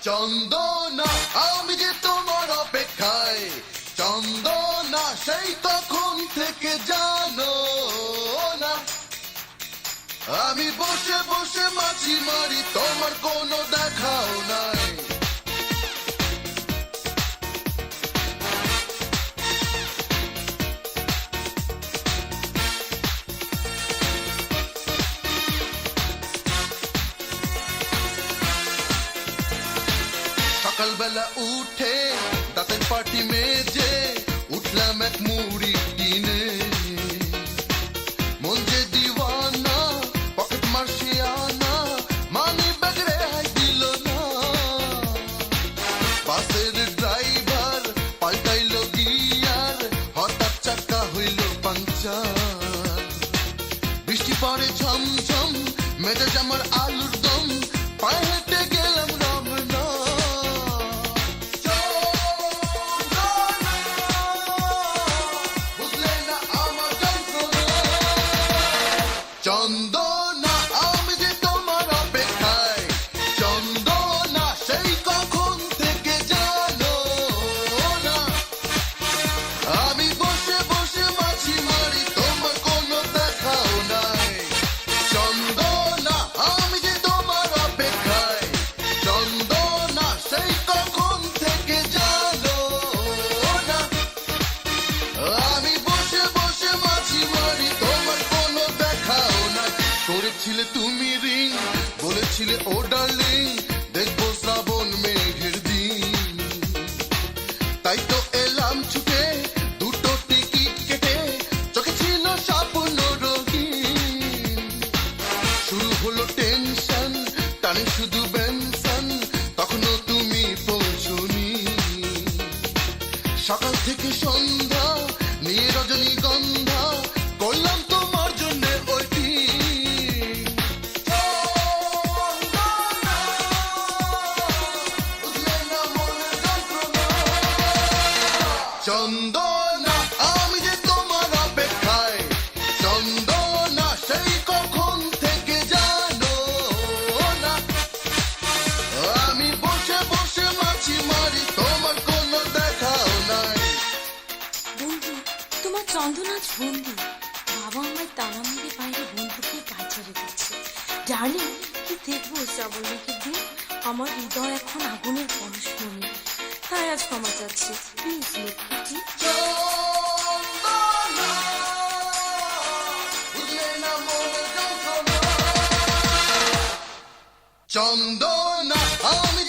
চন্দনা আমি যে তোমার অপেক্ষায়, চন্দনা সেই তখন থেকে জানো না আমি বসে বসে মাছি মারি, তোমার কোনো দেখাও নাই। সকালবেলা উঠে দাঁতের পাটি মেজে উঠলাম এক মুড়ি কিনে, মন যে দিওয়ানা পকেট মার্শিয়ানা, মানি ব্যাগ রেহাই দিল না। বাসের ড্রাইভার পাল্টাইল গিয়ার, হঠাৎ চাকা হইল পাংচার। বৃষ্টি পড়ে ঝমঝম, মেজাজ আমার আলুর দম, পায়ে হেঁটে গেলাম রমনা। চন্দনা আমি যে তোমার অপেক্ষায়, চন্দনা সেই কখন থেকে জানো না আমি বসে বসে মাছি মারি, তোমার কোনো দেখাও নাই। চন্দনা আমি যে তোমার অপেক্ষায়, চন্দনা সেই কখন থেকে জানো না আমি বসে বসে মাছি মারি, তোমার কোনো দেখাও নাই। করেছিলে তুমি রিং, বলেছিলে ও ডার্লিং, দেখবো শ্রাবণ মেঘের দিন। তাই তো এলাম ছুটে, দুটো টিকিট কেটে, চোখে ছিল স্বপ্ন রঙিন। শুরু হলো টেনশন, টানে শুধু বেনশন, তখনও তুমি পৌঁছনি। সকাল থেকে সন্ধ্যা নিয়ে রজনীগন্ধা, করলাম তোমার জন্য ওয়েটিং। চন্দনা আমি যে তোমার অপেক্ষায়, চন্দনা সেই কখন থেকে জানো না আমি বসে বসে মাছি মারি, তোমার কোনো দেখাও নাই। বন্ধু, তোমার চন্দনাজ বন্ধু। বাবা আমায় তালা মেরে বাইরে বন্ধুকে কাছে রেখেছে। ডার্লিং, কি দেখবো শ্রাবণ মেঘের দিন? আমার হৃদয় এখন আগুনের পরশমণি, তাই আজ ক্ষমা চাচ্ছি, প্লিজ লক্ষ্মীটি। চন্দনা আমি